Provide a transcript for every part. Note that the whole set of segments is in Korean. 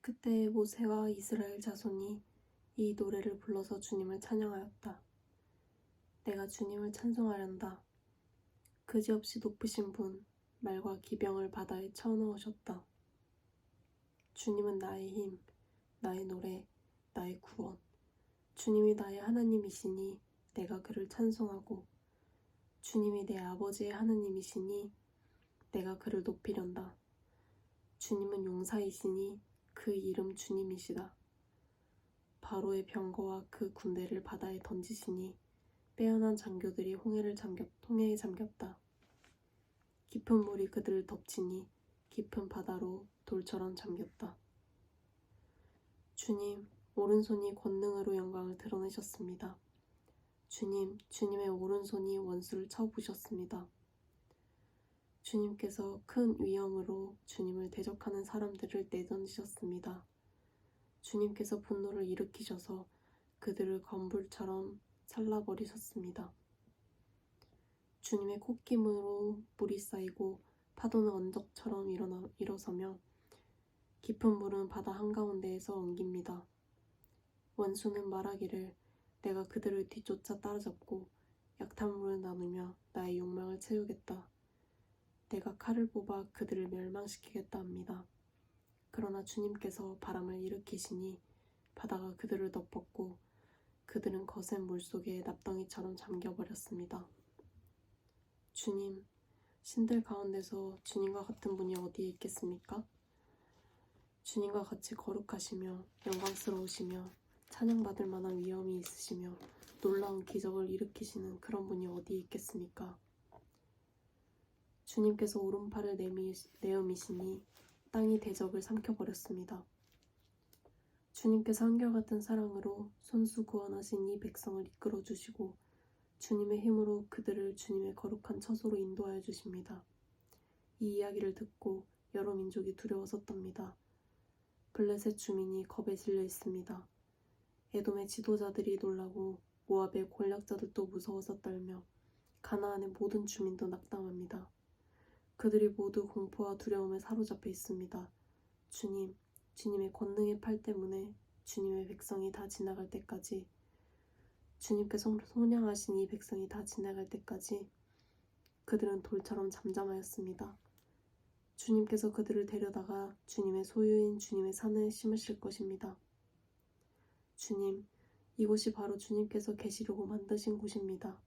그때 모세와 이스라엘 자손이 이 노래를 불러서 주님을 찬양하였다. 내가 주님을 찬송하련다. 그지없이 높으신 분, 말과 기병을 바다에 쳐넣으셨다. 주님은 나의 힘, 나의 노래, 나의 구원. 주님이 나의 하나님이시니 내가 그를 찬송하고, 주님이 내 아버지의 하나님이시니 내가 그를 높이련다. 주님은 용사이시니 그 이름 주님이시다. 바로의 병거와 그 군대를 바다에 던지시니 빼어난 장교들이 홍해에 잠겼다. 깊은 물이 그들을 덮치니 깊은 바다로 돌처럼 잠겼다. 주님, 오른손이 권능으로 영광을 드러내셨습니다. 주님, 주님의 오른손이 원수를 쳐부셨습니다. 주님께서 큰 위엄으로 주님을 대적하는 사람들을 내던지셨습니다. 주님께서 분노를 일으키셔서 그들을 건불처럼 잘라버리셨습니다. 주님의 콧김으로 물이 쌓이고 파도는 언덕처럼 일어서며 깊은 물은 바다 한가운데에서 엉깁니다. 원수는 말하기를 내가 그들을 뒤쫓아 따라잡고 약탈물을 나누며 나의 욕망을 채우겠다. 내가 칼을 뽑아 그들을 멸망시키겠다 합니다. 그러나 주님께서 바람을 일으키시니 바다가 그들을 덮었고 그들은 거센 물속에 납덩이처럼 잠겨버렸습니다. 주님, 신들 가운데서 주님과 같은 분이 어디에 있겠습니까? 주님과 같이 거룩하시며 영광스러우시며 찬양받을 만한 위엄이 있으시며 놀라운 기적을 일으키시는 그런 분이 어디에 있겠습니까? 주님께서 오른팔을 내어미시니 땅이 대적을 삼켜버렸습니다. 주님께서 한결같은 사랑으로 손수 구원하신 이 백성을 이끌어주시고 주님의 힘으로 그들을 주님의 거룩한 처소로 인도하여 주십니다. 이 이야기를 듣고 여러 민족이 두려워서 떱니다. 블레셋 주민이 겁에 질려 있습니다. 에돔의 지도자들이 놀라고 모압의 권력자들도 무서워서 떨며 가나안의 모든 주민도 낙담합니다. 그들이 모두 공포와 두려움에 사로잡혀 있습니다. 주님, 주님의 권능의 팔 때문에 주님의 백성이 다 지나갈 때까지, 주님께서 속량하신 이 백성이 다 지나갈 때까지 그들은 돌처럼 잠잠하였습니다. 주님께서 그들을 데려다가 주님의 소유인 주님의 산에 심으실 것입니다. 주님, 이곳이 바로 주님께서 계시려고 만드신 곳입니다.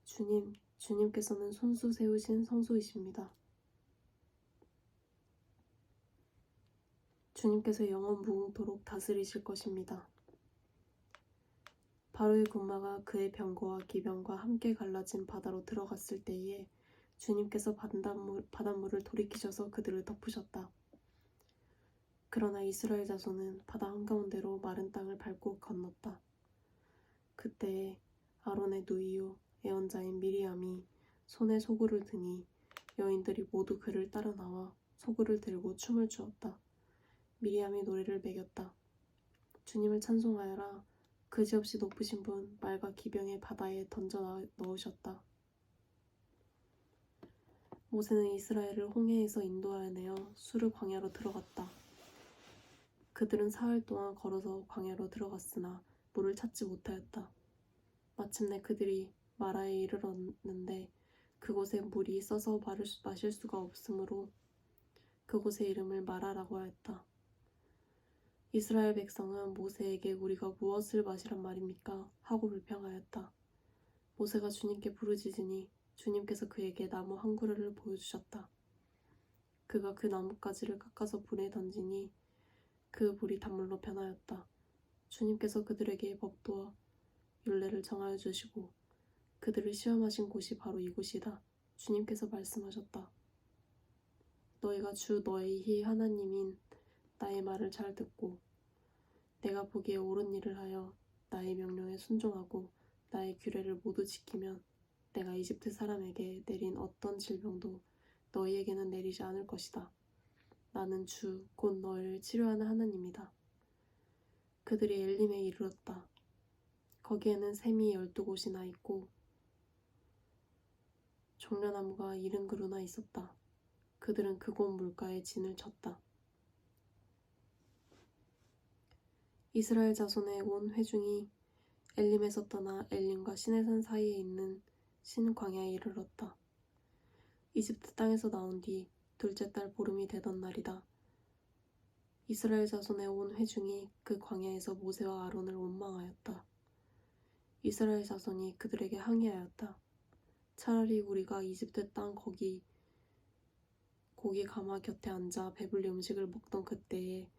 주님, 주님께서는 손수 세우신 성소이십니다. 주님께서 영원 무궁토록 다스리실 것입니다. 바로의 군마가 그의 병거와 기병과 함께 갈라진 바다로 들어갔을 때에 주님께서 바닷물을 돌이키셔서 그들을 덮으셨다. 그러나 이스라엘 자손은 바다 한가운데로 마른 땅을 밟고 건넜다. 그때에 아론의 누이요 예언자인 미리암이 손에 소구를 드니 여인들이 모두 그를 따라 나와 소구를 들고 춤을 추었다. 미리암이 노래를 매겼다. 주님을 찬송하여라. 그지없이 높으신 분, 말과 기병의 바다에 던져 넣으셨다. 모세는 이스라엘을 홍해에서 인도하여 내어 수르 광야로 들어갔다. 그들은 사흘 동안 걸어서 광야로 들어갔으나 물을 찾지 못하였다. 마침내 그들이 마라에 이르렀는데 그곳에 물이 써서 마실 수가 없으므로 그곳의 이름을 마라라고 하였다. 이스라엘 백성은 모세에게 우리가 무엇을 마시란 말입니까? 하고 불평하였다. 모세가 주님께 부르짖으니 주님께서 그에게 나무 한 그루를 보여주셨다. 그가 그 나뭇가지를 깎아서 불에 던지니 그 불이 단물로 변하였다. 주님께서 그들에게 법도와 율례를 정하여 주시고 그들을 시험하신 곳이 바로 이곳이다. 주님께서 말씀하셨다. 너희가 주 너희 하나님인 나의 말을 잘 듣고 내가 보기에 옳은 일을 하여 나의 명령에 순종하고 나의 규례를 모두 지키면 내가 이집트 사람에게 내린 어떤 질병도 너희에게는 내리지 않을 것이다. 나는 주 곧 너희를 치료하는 하나님이다. 그들이 엘림에 이르렀다. 거기에는 샘이 12곳이나 있고 종려나무가 70그루나 있었다. 그들은 그곳 물가에 진을 쳤다. 이스라엘 자손의 온 회중이 엘림에서 떠나 엘림과 시내산 사이에 있는 신 광야에 이르렀다. 이집트 땅에서 나온 뒤 둘째 달 보름이 되던 날이다. 이스라엘 자손의 온 회중이 그 광야에서 모세와 아론을 원망하였다. 이스라엘 자손이 그들에게 항의하였다. 차라리 우리가 이집트 땅 고기 가마 곁에 앉아 배불리 음식을 먹던 그때에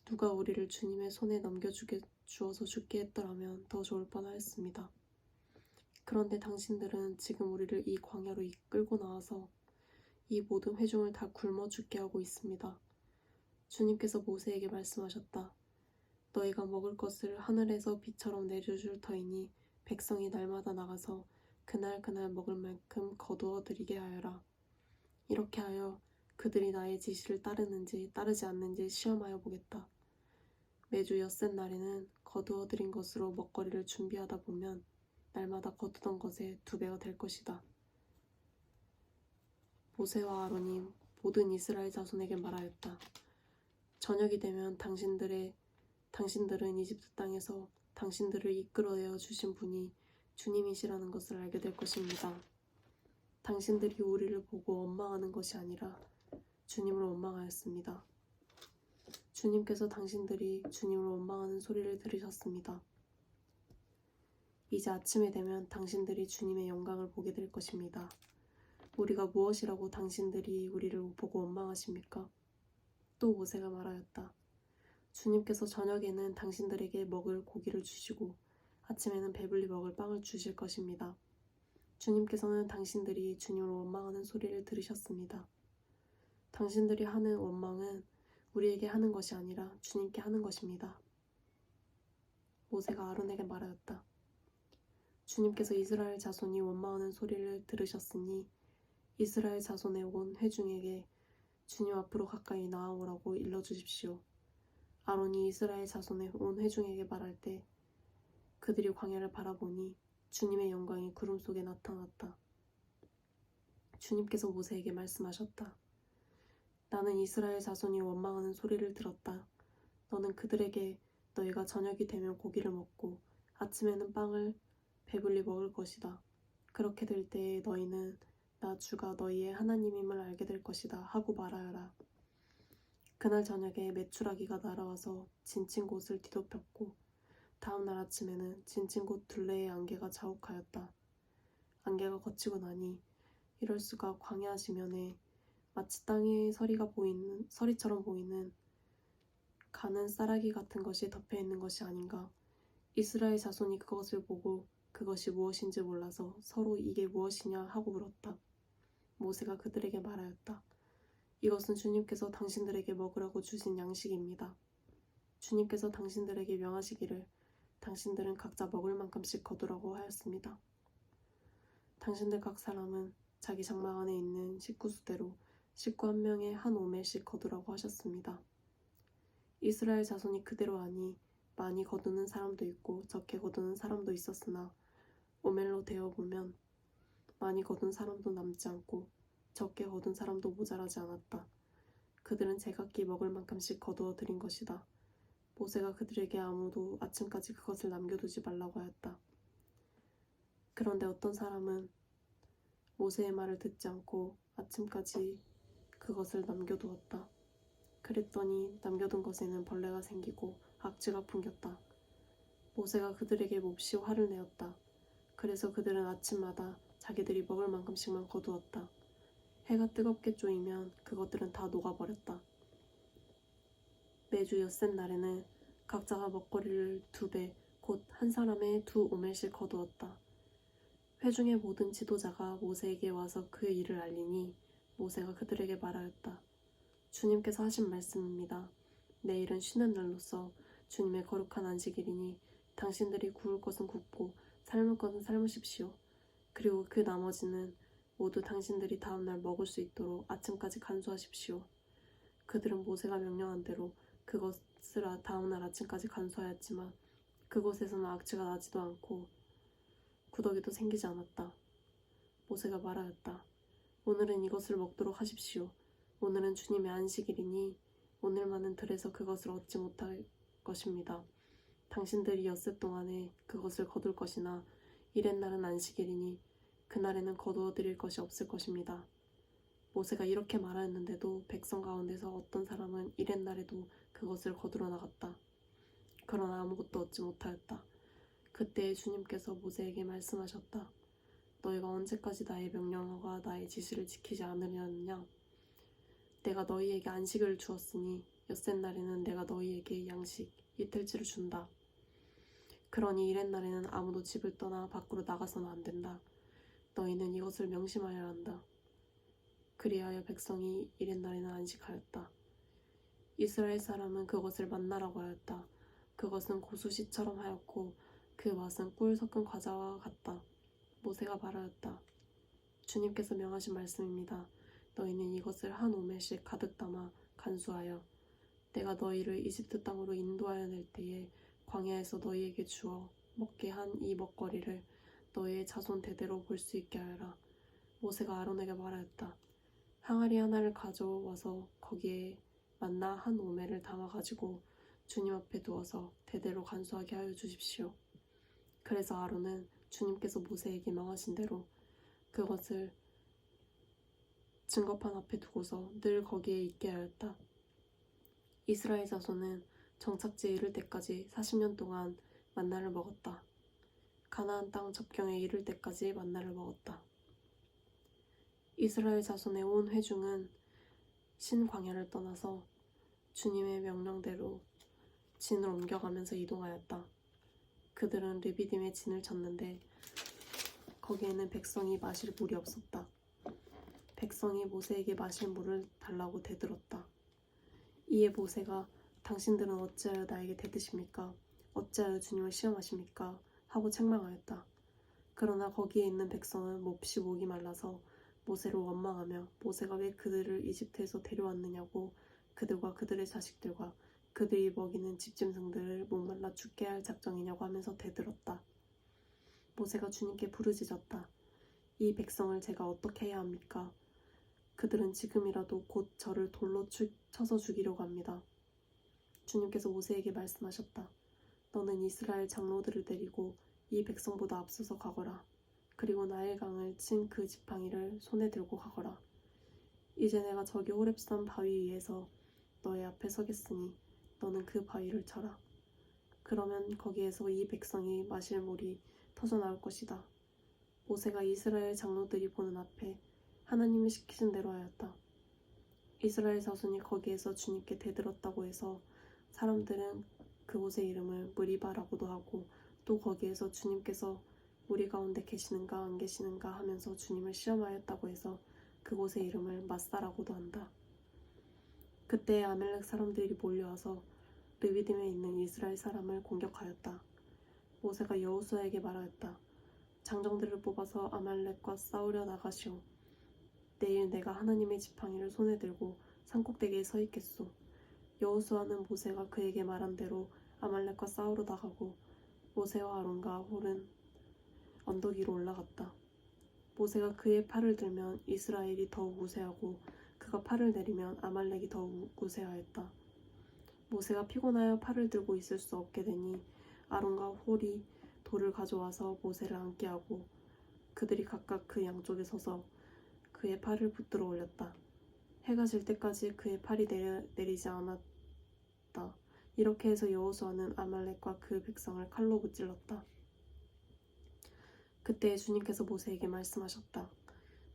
누가 우리를 주님의 손에 넘겨주어서 죽게 했더라면 더 좋을 뻔하였습니다. 그런데 당신들은 지금 우리를 이 광야로 이끌고 나와서 이 모든 회중을 다 굶어 죽게 하고 있습니다. 주님께서 모세에게 말씀하셨다. 너희가 먹을 것을 하늘에서 비처럼 내려줄 터이니 백성이 날마다 나가서 그날 먹을 만큼 거두어 드리게 하여라. 이렇게 하여 그들이 나의 지시를 따르는지 따르지 않는지 시험하여 보겠다. 매주 엿새 날에는 거두어 드린 것으로 먹거리를 준비하다 보면 날마다 거두던 것의 2배가 될 것이다. 모세와 아론이 모든 이스라엘 자손에게 말하였다. 저녁이 되면 당신들은 이집트 땅에서 당신들을 이끌어내어 주신 분이 주님이시라는 것을 알게 될 것입니다. 당신들이 우리를 보고 원망하는 것이 아니라 주님을 원망하였습니다. 주님께서 당신들이 주님을 원망하는 소리를 들으셨습니다. 이제 아침에 되면 당신들이 주님의 영광을 보게 될 것입니다. 우리가 무엇이라고 당신들이 우리를 보고 원망하십니까? 또 모세가 말하였다. 주님께서 저녁에는 당신들에게 먹을 고기를 주시고 아침에는 배불리 먹을 빵을 주실 것입니다. 주님께서는 당신들이 주님을 원망하는 소리를 들으셨습니다. 당신들이 하는 원망은 우리에게 하는 것이 아니라 주님께 하는 것입니다. 모세가 아론에게 말하였다. 주님께서 이스라엘 자손이 원망하는 소리를 들으셨으니 이스라엘 자손의 온 회중에게 주님 앞으로 가까이 나아오라고 일러주십시오. 아론이 이스라엘 자손의 온 회중에게 말할 때 그들이 광야를 바라보니 주님의 영광이 구름 속에 나타났다. 주님께서 모세에게 말씀하셨다. 나는 이스라엘 자손이 원망하는 소리를 들었다. 너는 그들에게 너희가 저녁이 되면 고기를 먹고 아침에는 빵을 배불리 먹을 것이다. 그렇게 될 때에 너희는 나 주가 너희의 하나님임을 알게 될 것이다 하고 말하여라. 그날 저녁에 메추라기가 날아와서 진친 곳을 뒤덮였고 다음 날 아침에는 진친 곳 둘레의 안개가 자욱하였다. 안개가 걷히고 나니 이럴 수가 광야 지면에 마치 땅에 서리처럼 보이는 가는 쌀아기 같은 것이 덮여있는 것이 아닌가. 이스라엘 자손이 그것을 보고 그것이 무엇인지 몰라서 서로 이게 무엇이냐 하고 물었다. 모세가 그들에게 말하였다. 이것은 주님께서 당신들에게 먹으라고 주신 양식입니다. 주님께서 당신들에게 명하시기를 당신들은 각자 먹을 만큼씩 거두라고 하였습니다. 당신들 각 사람은 자기 장막 안에 있는 식구수대로 식구 한 명에 한 오멜씩 거두라고 하셨습니다. 이스라엘 자손이 그대로 하니 많이 거두는 사람도 있고 적게 거두는 사람도 있었으나 오멜로 되어보면 많이 거둔 사람도 남지 않고 적게 거둔 사람도 모자라지 않았다. 그들은 제각기 먹을 만큼씩 거두어 드린 것이다. 모세가 그들에게 아무도 아침까지 그것을 남겨두지 말라고 하였다. 그런데 어떤 사람은 모세의 말을 듣지 않고 아침까지 그것을 남겨두었다. 그랬더니 남겨둔 것에는 벌레가 생기고 악취가 풍겼다. 모세가 그들에게 몹시 화를 내었다. 그래서 그들은 아침마다 자기들이 먹을 만큼씩만 거두었다. 해가 뜨겁게 쪼이면 그것들은 다 녹아버렸다. 매주 엿새 날에는 각자가 먹거리를 2배, 곧 한 사람의 2오멜씩 거두었다. 회중의 모든 지도자가 모세에게 와서 그 일을 알리니 모세가 그들에게 말하였다. 주님께서 하신 말씀입니다. 내일은 쉬는 날로서 주님의 거룩한 안식일이니 당신들이 구울 것은 굽고 삶을 것은 삶으십시오. 그리고 그 나머지는 모두 당신들이 다음날 먹을 수 있도록 아침까지 간수하십시오. 그들은 모세가 명령한 대로 그것을 다음날 아침까지 간수하였지만 그곳에서는 악취가 나지도 않고 구더기도 생기지 않았다. 모세가 말하였다. 오늘은 이것을 먹도록 하십시오. 오늘은 주님의 안식일이니 오늘만은 들에서 그것을 얻지 못할 것입니다. 당신들이 엿새 동안에 그것을 거둘 것이나 이렛날은 안식일이니 그날에는 거두어 드릴 것이 없을 것입니다. 모세가 이렇게 말하였는데도 백성 가운데서 어떤 사람은 이렛날에도 그것을 거두러 나갔다. 그러나 아무것도 얻지 못하였다. 그때 주님께서 모세에게 말씀하셨다. 너희가 언제까지 나의 명령과 나의 지시를 지키지 않으려느냐? 내가 너희에게 안식을 주었으니 엿새 날에는 내가 너희에게 양식, 이틀째를 준다. 그러니 이렛날에는 아무도 집을 떠나 밖으로 나가서는 안 된다. 너희는 이것을 명심하여야 한다. 그리하여 백성이 이렛날에는 안식하였다. 이스라엘 사람은 그것을 만나라고 하였다. 그것은 고수시처럼 하였고 그 맛은 꿀 섞은 과자와 같다. 모세가 말하였다. 주님께서 명하신 말씀입니다. 너희는 이것을 한 오멜씩 가득 담아 간수하여 내가 너희를 이집트 땅으로 인도하여 낼 때에 광야에서 너희에게 주어 먹게 한 이 먹거리를 너희의 자손 대대로 볼 수 있게 하여라. 모세가 아론에게 말하였다. 항아리 하나를 가져와서 거기에 만나 한 오멜을 담아가지고 주님 앞에 두어서 대대로 간수하게 하여 주십시오. 그래서 아론은 주님께서 모세에게 명하신 대로 그것을 증거판 앞에 두고서 늘 거기에 있게 하였다. 이스라엘 자손은 정착지에 이를 때까지 40년 동안 만나를 먹었다. 가나안 땅 접경에 이를 때까지 만나를 먹었다. 이스라엘 자손의 온 회중은 신광야를 떠나서 주님의 명령대로 진을 옮겨가면서 이동하였다. 그들은 르비딤의 진을 쳤는데 거기에는 백성이 마실 물이 없었다. 백성이 모세에게 마실 물을 달라고 대들었다. 이에 모세가 당신들은 어찌하여 나에게 대드십니까? 어찌하여 주님을 시험하십니까? 하고 책망하였다. 그러나 거기에 있는 백성은 몹시 목이 말라서 모세를 원망하며 모세가 왜 그들을 이집트에서 데려왔느냐고 그들과 그들의 자식들과 그들이 먹이는 집짐승들을 목말라 죽게 할 작정이냐고 하면서 대들었다. 모세가 주님께 부르짖었다. 이 백성을 제가 어떻게 해야 합니까? 그들은 지금이라도 곧 저를 돌로 쳐서 죽이려고 합니다. 주님께서 모세에게 말씀하셨다. 너는 이스라엘 장로들을 데리고 이 백성보다 앞서서 가거라. 그리고 나일강을 친 그 지팡이를 손에 들고 가거라. 이제 내가 저기 호렙산 바위 위에서 너의 앞에 서겠으니 너는 그 바위를 쳐라. 그러면 거기에서 이 백성이 마실 물이 터져나올 것이다. 모세가 이스라엘 장로들이 보는 앞에 하나님이 시키신 대로 하였다. 이스라엘 자손이 거기에서 주님께 대들었다고 해서 사람들은 그곳의 이름을 무리바라고도 하고 또 거기에서 주님께서 우리 가운데 계시는가 안 계시는가 하면서 주님을 시험하였다고 해서 그곳의 이름을 마사라고도 한다. 그때 아멜렉 사람들이 몰려와서 르비딤에 있는 이스라엘 사람을 공격하였다. 모세가 여호수아에게 말하였다. 장정들을 뽑아서 아말렉과 싸우려 나가시오. 내일 내가 하나님의 지팡이를 손에 들고 산꼭대기에 서 있겠소. 여호수아는 모세가 그에게 말한 대로 아말렉과 싸우러 나가고 모세와 아론과 홀은 언덕 위로 올라갔다. 모세가 그의 팔을 들면 이스라엘이 더욱 우세하고 그가 팔을 내리면 아말렉이 더욱 우세하였다. 모세가 피곤하여 팔을 들고 있을 수 없게 되니 아론과 홀이 돌을 가져와서 모세를 앉게 하고 그들이 각각 그 양쪽에 서서 그의 팔을 붙들어 올렸다. 해가 질 때까지 그의 팔이 내리지 않았다. 이렇게 해서 여호수아는 아말렉과 그 백성을 칼로 무찔렀다. 그때 주님께서 모세에게 말씀하셨다.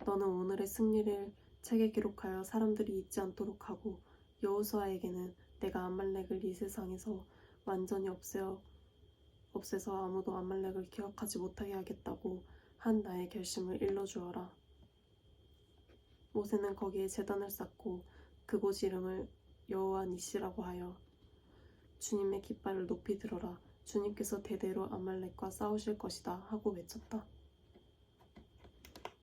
너는 오늘의 승리를 책에 기록하여 사람들이 잊지 않도록 하고 여호수아에게는 내가 아말렉을 이 세상에서 완전히 없애서 아무도 아말렉을 기억하지 못하게 하겠다고 한 나의 결심을 일러주어라. 모세는 거기에 제단을 쌓고 그곳 이름을 여호와 니시라고 하여 주님의 깃발을 높이 들어라. 주님께서 대대로 아말렉과 싸우실 것이다 하고 외쳤다.